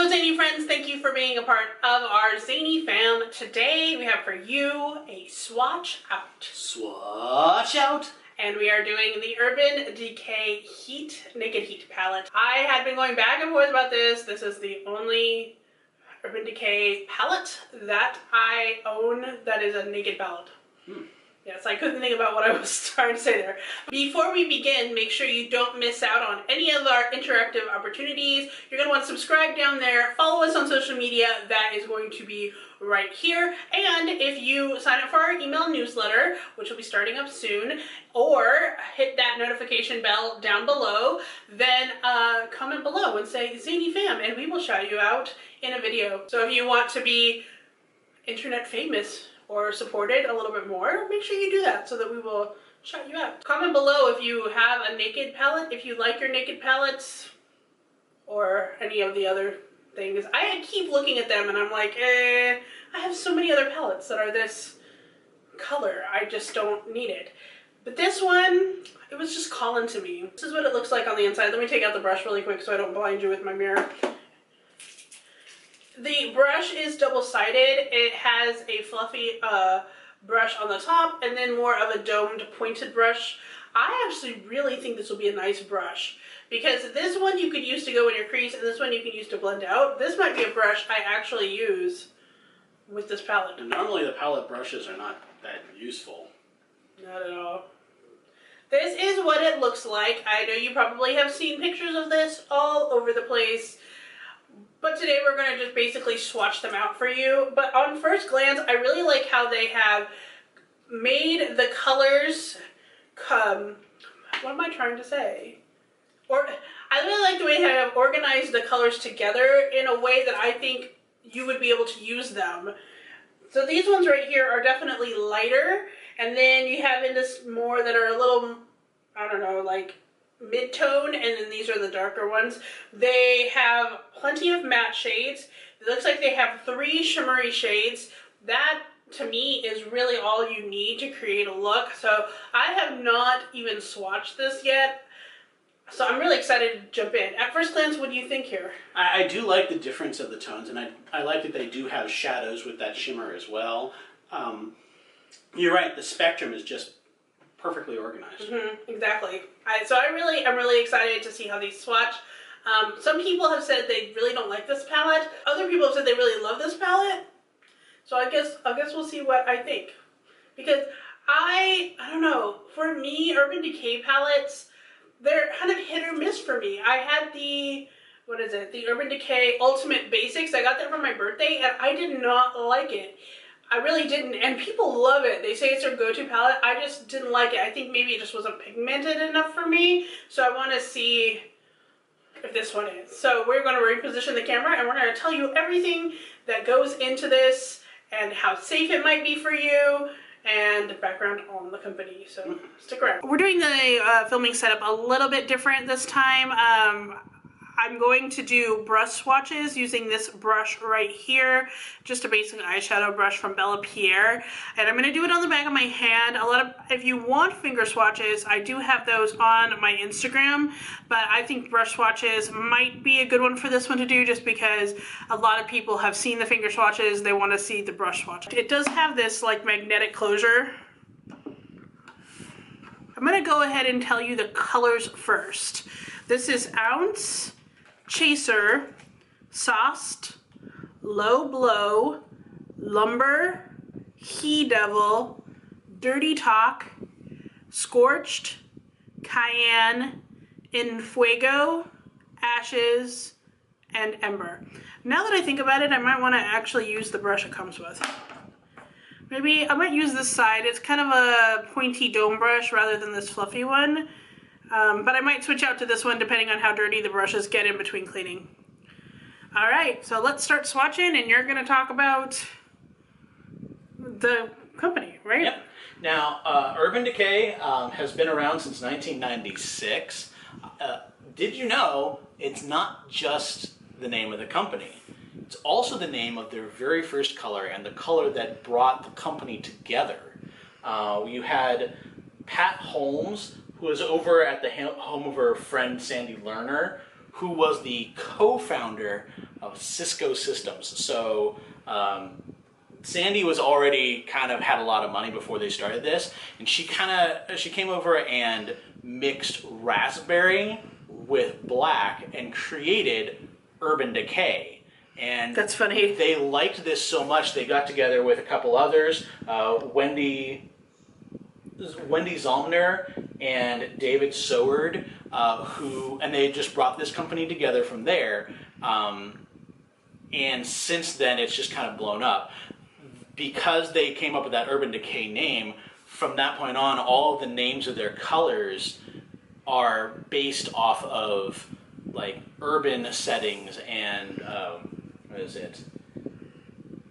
Hello Zainey friends, thank you for being a part of our Zainey fam. Today we have for you a swatch out. Swatch out! And we are doing the Urban Decay Naked Heat palette. I had been going back and forth about this. This is the only Urban Decay palette that I own that is a naked palette. Yes, I couldn't think about what I was trying to say there. Before we begin, make sure you don't miss out on any of our interactive opportunities. You're going to want to subscribe down there, follow us on social media, that is going to be right here. And if you sign up for our email newsletter, which will be starting up soon, or hit that notification bell down below, then comment below and say Zainey fam, and we will shout you out in a video. So if you want to be internet famous, or supported a little bit more, make sure you do that so that we will shout you out. Comment below if you have a naked palette, if you like your naked palettes, or any of the other things. I keep looking at them and I'm like, I have so many other palettes that are this color. I just don't need it. But this one, it was just calling to me. This is what it looks like on the inside. Let me take out the brush really quick so I don't blind you with my mirror. The brush is double-sided. It has a fluffy brush on the top and then more of a domed pointed brush. I actually really think this will be a nice brush because this one you could use to go in your crease and this one you can use to blend out. This might be a brush I actually use with this palette. And normally the palette brushes are not that useful. Not at all. This is what it looks like. I know you probably have seen pictures of this all over the place. But today we're going to just basically swatch them out for you. But on first glance, I really like how they have made the colors come. What am I trying to say? Or I really like the way they have organized the colors together in a way that I think you would be able to use them. So these ones right here are definitely lighter. And then you have in this more that are a little, I don't know, like mid-tone, and then these are the darker ones. They have plenty of matte shades. It looks like they have 3 shimmery shades. That to me is really all you need to create a look. So I have not even swatched this yet, so I'm really excited to jump in. At first glance, what do you think here? I do like the difference of the tones, and I like that they do have shadows with that shimmer as well. You're right, the spectrum is just perfectly organized. Exactly. So I'm really excited to see how these swatch. Some people have said they really don't like this palette. Other people have said they really love this palette. So I guess we'll see what I think. Because I don't know, for me, Urban Decay palettes, they're kind of hit or miss for me. I had the, what is it? The Urban Decay Ultimate Basics. I got that for my birthday and I did not like it. I really didn't, and people love it. They say it's their go-to palette. I just didn't like it. I think maybe it just wasn't pigmented enough for me, so I want to see if this one is. So we're going to reposition the camera, and we're going to tell you everything that goes into this, and how safe it might be for you, and background on the company, so stick around. We're doing the filming setup a little bit different this time. I'm going to do brush swatches using this brush right here, just a basic eyeshadow brush from Bella Pierre, and I'm going to do it on the back of my hand. If you want finger swatches, I do have those on my Instagram, but I think brush swatches might be a good one for this one to do just because a lot of people have seen the finger swatches, they want to see the brush swatch. It does have this like magnetic closure. I'm going to go ahead and tell you the colors first. This is Ounce, Chaser, Sauced, Low Blow, Lumber, He Devil, Dirty Talk, Scorched, Cayenne, In Fuego, Ashes, and Ember. Now that I think about it, I might want to actually use the brush it comes with. Maybe I might use this side. It's kind of a pointy dome brush rather than this fluffy one. But I might switch out to this one depending on how dirty the brushes get in between cleaning. Alright, so let's start swatching, and you're going to talk about the company, right? Yep. Now, Urban Decay has been around since 1996. Did you know it's not just the name of the company? It's also the name of their very first color and the color that brought the company together. You had Pat Holmes, who was over at the home of her friend Sandy Lerner, who was the co-founder of Cisco systems. So Sandy was already kind of had a lot of money before they started this, and she came over and mixed raspberry with black and created Urban Decay. And that's funny. They liked this so much they got together with a couple others, Wendy Zomner and David Soward, and they just brought this company together from there. And since then, it's just kind of blown up. Because they came up with that Urban Decay name, from that point on, all of the names of their colors are based off of like urban settings and what is it?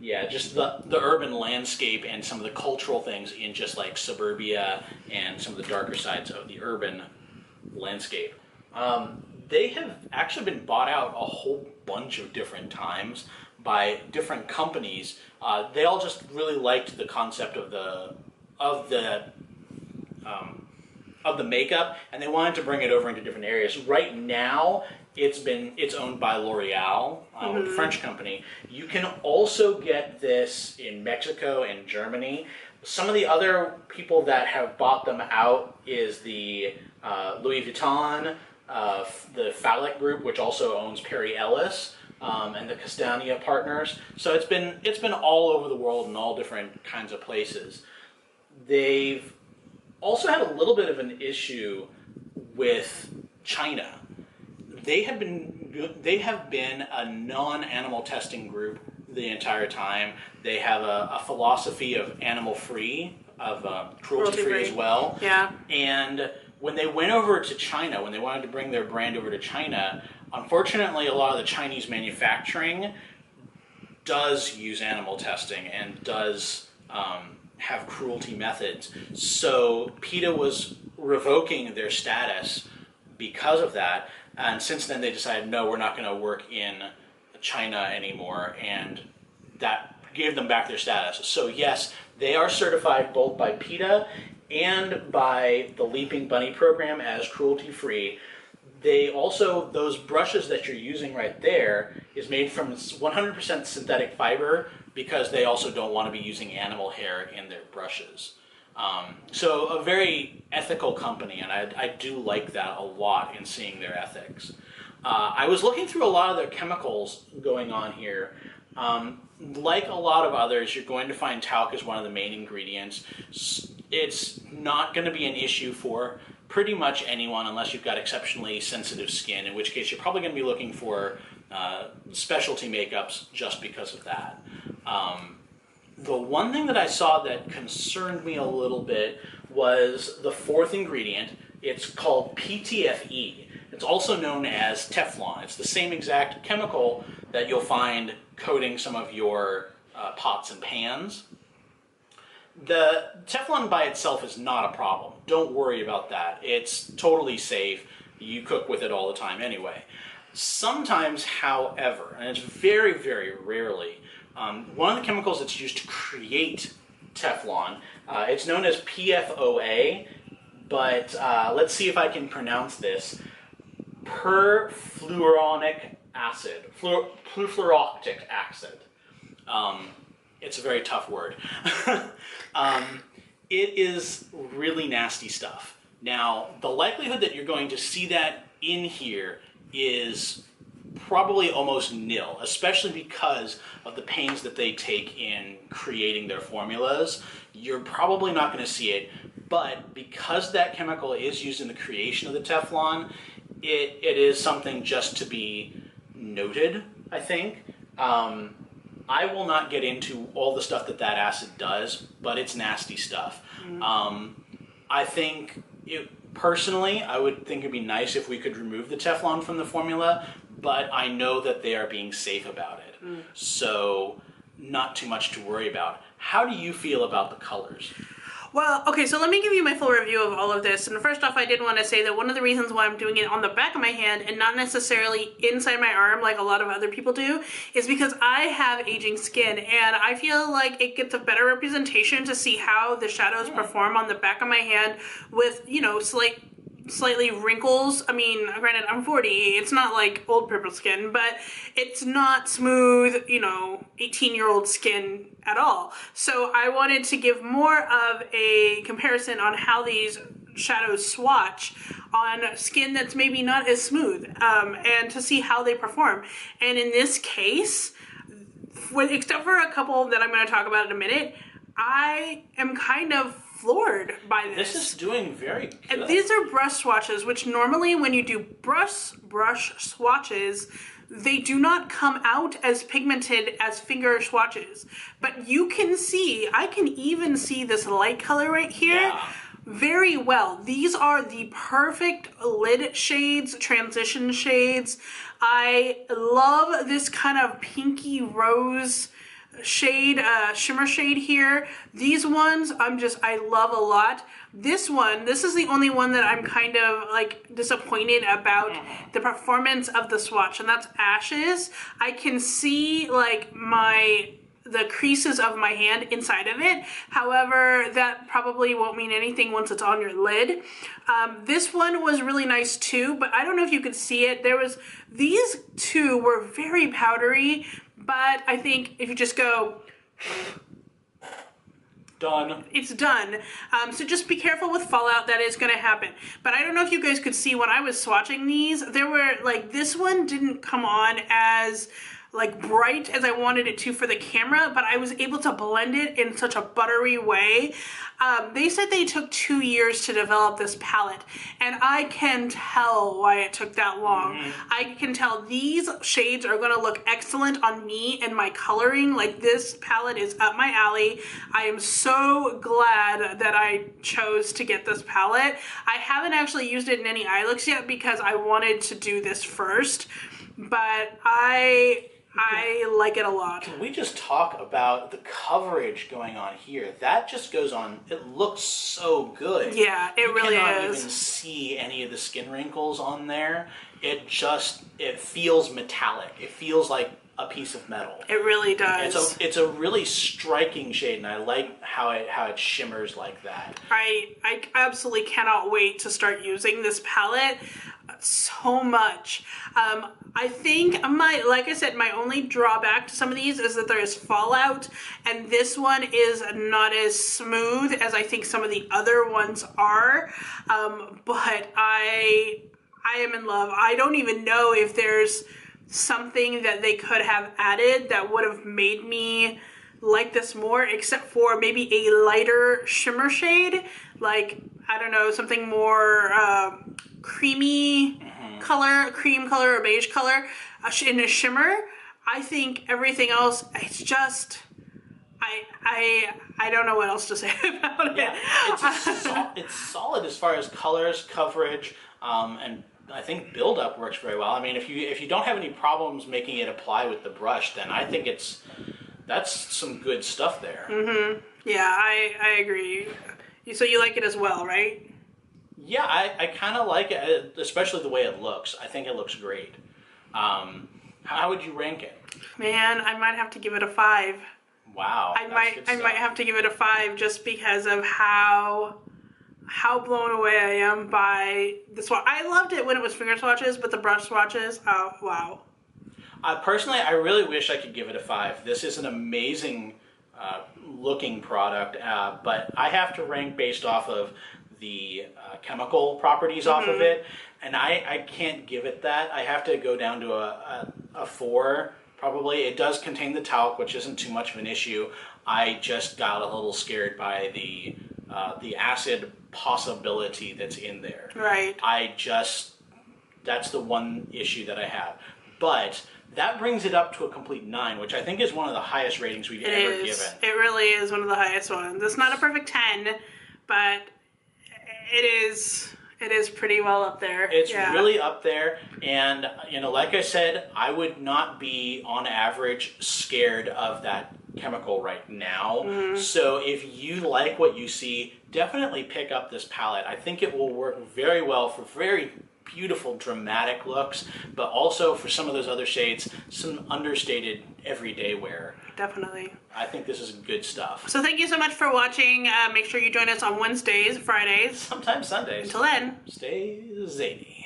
Yeah, just the urban landscape and some of the cultural things in just like suburbia and some of the darker sides of the urban landscape. They have actually been bought out a whole bunch of different times by different companies. They all just really liked the concept of the makeup, and they wanted to bring it over into different areas. Right now, it's owned by L'Oreal, a French company. You can also get this in Mexico and Germany. Some of the other people that have bought them out is the Louis Vuitton, the Phallic Group, which also owns Perry Ellis, and the Castagna partners. So it's been all over the world in all different kinds of places. They've also had a little bit of an issue with China. They have been a non-animal testing group the entire time. They have a philosophy of animal-free, of cruelty-free as well. Yeah. And when they went over to China, when they wanted to bring their brand over to China, unfortunately, a lot of the Chinese manufacturing does use animal testing and does have cruelty methods. So PETA was revoking their status because of that. And since then, they decided, no, we're not going to work in China anymore. And that gave them back their status. So yes, they are certified both by PETA and by the Leaping Bunny program as cruelty-free. They also, those brushes that you're using right there is made from 100% synthetic fiber because they also don't want to be using animal hair in their brushes. So a very ethical company, and I do like that a lot in seeing their ethics. I was looking through a lot of their chemicals going on here. Like a lot of others, you're going to find talc as one of the main ingredients. It's not going to be an issue for pretty much anyone unless you've got exceptionally sensitive skin, in which case you're probably going to be looking for specialty makeups just because of that. The one thing that I saw that concerned me a little bit was the fourth ingredient. It's called PTFE. It's also known as Teflon. It's the same exact chemical that you'll find coating some of your pots and pans. The Teflon by itself is not a problem. Don't worry about that. It's totally safe. You cook with it all the time anyway. Sometimes, however, and it's very, very rarely, one of the chemicals that's used to create Teflon, it's known as PFOA, but let's see if I can pronounce this. Perfluoronic acid. Perfluorooctic acid. It's a very tough word. It is really nasty stuff. Now, the likelihood that you're going to see that in here is probably almost nil, especially because of the pains that they take in creating their formulas. You're probably not going to see it, but because that chemical is used in the creation of the Teflon, it is something just to be noted, I think. I will not get into all the stuff that acid does, but it's nasty stuff. I think, personally, I would think it'd be nice if we could remove the Teflon from the formula, but I know that they are being safe about it. So, not too much to worry about. How do you feel about the colors? Well, okay, so let me give you my full review of all of this. And first off, I did want to say that one of the reasons why I'm doing it on the back of my hand and not necessarily inside my arm like a lot of other people do is because I have aging skin, and I feel like it gets a better representation to see how the shadows perform on the back of my hand with, you know, slight slightly wrinkles. I mean, granted, I'm 40. It's not like old purple skin, but it's not smooth, 18-year-old skin at all. So I wanted to give more of a comparison on how these shadows swatch on skin that's maybe not as smooth, and to see how they perform. And in this case, except for a couple that I'm going to talk about in a minute, I am kind of floored by this. This is doing very good. And these are brush swatches, which normally when you do brush swatches, they do not come out as pigmented as finger swatches. But you can see, I can even see this light color right here. Yeah. Very well. These are the perfect lid shades, transition shades. I love this kind of pinky rose shade, shimmer shade here. These ones I love a lot. This is the only one that I'm kind of like disappointed about the performance of the swatch, and that's Ashes. I can see like the creases of my hand inside of it. However, that probably won't mean anything once it's on your lid. This one was really nice too, but I don't know if you could see it. These two were very powdery, but I think if you just go, done. it's done. So just be careful with fallout. That is going to happen. But I don't know if you guys could see when I was swatching these, there were like, this one didn't come on as like bright as I wanted it to for the camera, but I was able to blend it in such a buttery way. They said they took 2 years to develop this palette, and I can tell why it took that long. I can tell these shades are going to look excellent on me and my coloring. Like, this palette is up my alley. I am so glad that I chose to get this palette. I haven't actually used it in any eye looks yet because I wanted to do this first, but I like it a lot. Can we just talk about the coverage going on here? That just goes on, it looks so good. Yeah, it really is. You cannot even see any of the skin wrinkles on there. It feels metallic. It feels like a piece of metal. It really does. It's a really striking shade, and I like how it shimmers like that. I absolutely cannot wait to start using this palette so much. I think like I said, my only drawback to some of these is that there is fallout, and this one is not as smooth as I think some of the other ones are. But I am in love. I don't even know if there's something that they could have added that would have made me like this more, except for maybe a lighter shimmer shade, like, I don't know, something more creamy color, cream color or beige color in a shimmer. I think everything else, it's just, I don't know what else to say about it. Yeah, it's solid as far as colors, coverage, and I think build-up works very well. I mean, if you don't have any problems making it apply with the brush, then I think that's some good stuff there. Yeah, I agree. So you like it as well, right? Yeah, I kind of like it, especially the way it looks. I think it looks great. How would you rank it? Man, I might have to give it a 5. Wow. I might have to give it a 5 just because of how blown away I am by the swatch. I loved it when it was finger swatches, but the brush swatches, oh, wow. Personally, I really wish I could give it a 5. This is an amazing looking product, but I have to rank based off of the chemical properties off of it, and I can't give it that. I have to go down to a 4, probably. It does contain the talc, which isn't too much of an issue. I just got a little scared by the acid possibility that's in there. Right. That's the one issue that I have. But that brings it up to a complete 9, which I think is one of the highest ratings we've ever given. It really is one of the highest ones. It's not a perfect 10, but it is pretty well up there. It's really up there, and like I said, I would not be on average scared of that chemical right now. So if you like what you see, definitely pick up this palette. I think it will work very well for very beautiful dramatic looks, but also for some of those other shades, some understated everyday wear. Definitely. I think this is good stuff. So thank you so much for watching. Make sure you join us on Wednesdays, Fridays. Sometimes Sundays. Until then. Stay zany.